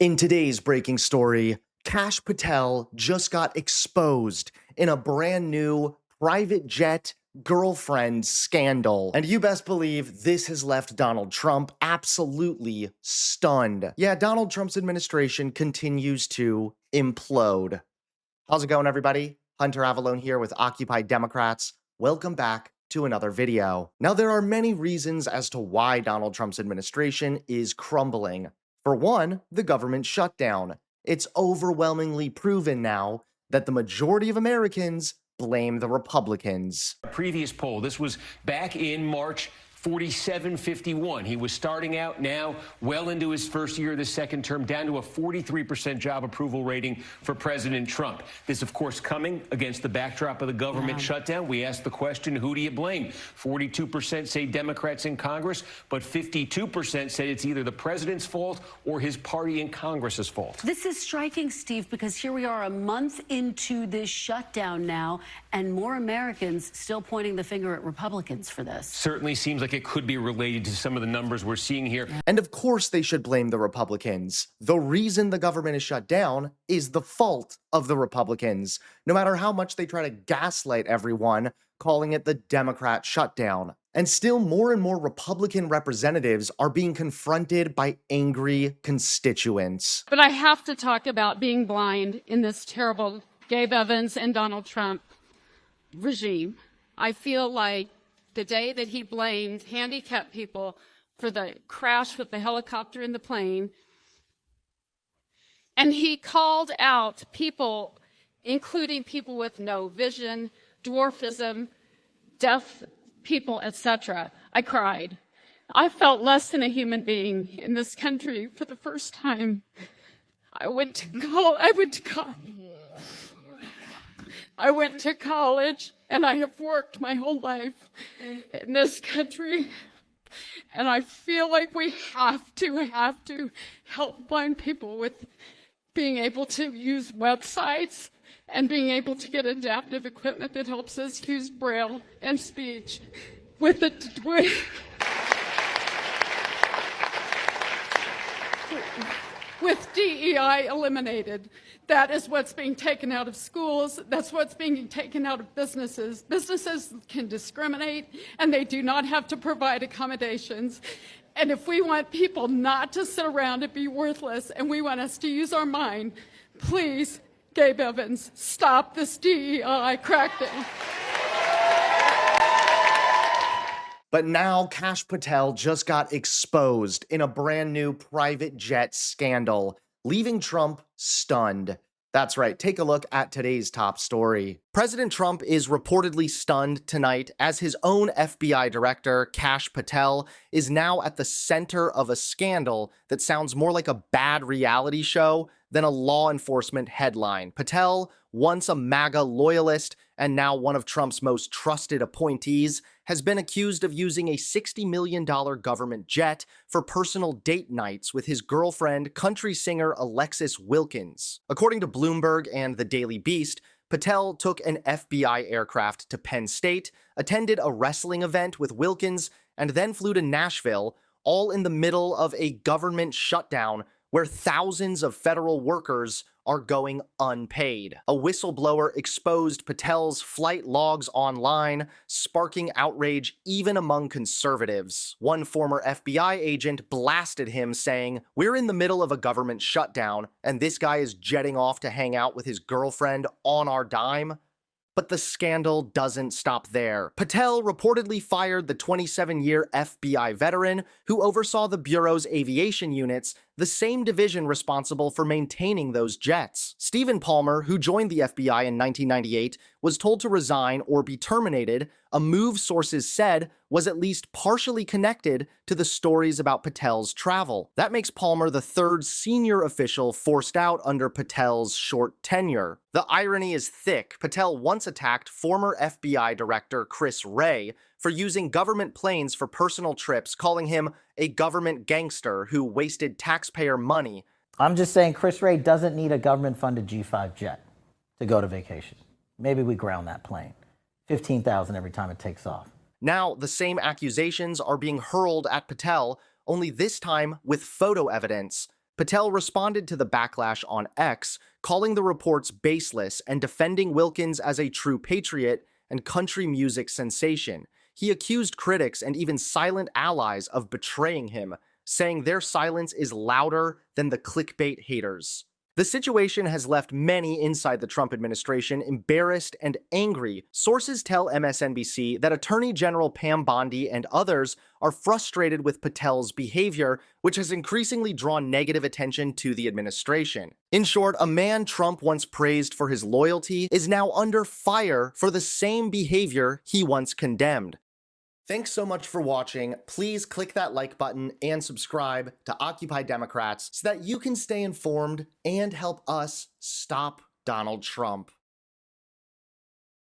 In today's breaking story, Kash Patel just got exposed in a brand new private jet girlfriend scandal. And you best believe this has left Donald Trump absolutely stunned. Yeah, Donald Trump's administration continues to implode. How's it going, everybody? Hunter Avalone here with Occupy Democrats. Welcome back to another video. Now, there are many reasons as to why Donald Trump's administration is crumbling. For one, the government shutdown. It's overwhelmingly proven now that the majority of Americans blame the Republicans. A previous poll, this was back in March, 47-51. He was starting out now well into his first year of the second term, down to a 43% job approval rating for President Trump. This, of course, coming against the backdrop of the government shutdown. We asked the question, who do you blame? 42% say Democrats in Congress, but 52% say it's either the president's fault or his party in Congress's fault. This is striking, Steve, because here we are a month into this shutdown now, and more Americans still pointing the finger at Republicans for this. Certainly seems like it could be related to some of the numbers we're seeing here. And of course they should blame the Republicans. The reason the government is shut down is the fault of the Republicans, no matter how much they try to gaslight everyone, calling it the Democrat shutdown. And still more and more Republican representatives are being confronted by angry constituents. But I have to talk about being blind in this terrible Gabe Evans and Donald Trump regime. I feel like the day that he blamed handicapped people for the crash with the helicopter and the plane, and he called out people, including people with no vision, dwarfism, deaf people, etc. I cried. I felt less than a human being in this country for the first time. I went to college, and I have worked my whole life in this country, and I feel like we have to help blind people with being able to use websites and being able to get adaptive equipment that helps us use Braille and speech with DEI eliminated. That is what's being taken out of schools. That's what's being taken out of businesses. Businesses can discriminate, and they do not have to provide accommodations. And if we want people not to sit around and be worthless, and we want us to use our mind, please, Gabe Evans, stop this DEI crackdown. But now Kash Patel just got exposed in a brand new private jet scandal, leaving Trump stunned. That's right, take a look at today's top story. President Trump is reportedly stunned tonight as his own FBI director, Kash Patel, is now at the center of a scandal that sounds more like a bad reality show than a law enforcement headline. Patel, once a MAGA loyalist and now one of Trump's most trusted appointees, has been accused of using a $60 million government jet for personal date nights with his girlfriend, country singer Alexis Wilkins. According to Bloomberg and the Daily Beast, Patel took an FBI aircraft to Penn State, attended a wrestling event with Wilkins, and then flew to Nashville, all in the middle of a government shutdown where thousands of federal workers are going unpaid. A whistleblower exposed Patel's flight logs online, sparking outrage even among conservatives. One former FBI agent blasted him, saying, "We're in the middle of a government shutdown, and this guy is jetting off to hang out with his girlfriend on our dime." But the scandal doesn't stop there. Patel reportedly fired the 27-year FBI veteran who oversaw the Bureau's aviation units, the same division responsible for maintaining those jets. Stephen Palmer, who joined the FBI in 1998, was told to resign or be terminated, a move sources said was at least partially connected to the stories about Patel's travel. That makes Palmer the third senior official forced out under Patel's short tenure. The irony is thick. Patel once attacked former FBI Director Chris Wray for using government planes for personal trips, calling him a government gangster who wasted taxpayer money. I'm just saying Chris Wray doesn't need a government-funded G5 jet to go to vacation. Maybe we ground that plane. $15,000 every time it takes off. Now, the same accusations are being hurled at Patel, only this time with photo evidence. Patel responded to the backlash on X, calling the reports baseless and defending Wilkins as a true patriot and country music sensation. He accused critics and even silent allies of betraying him, saying their silence is louder than the clickbait haters. The situation has left many inside the Trump administration embarrassed and angry. Sources tell MSNBC that Attorney General Pam Bondi and others are frustrated with Patel's behavior, which has increasingly drawn negative attention to the administration. In short, a man Trump once praised for his loyalty is now under fire for the same behavior he once condemned. Thanks so much for watching. Please click that like button and subscribe to Occupy Democrats so that you can stay informed and help us stop Donald Trump.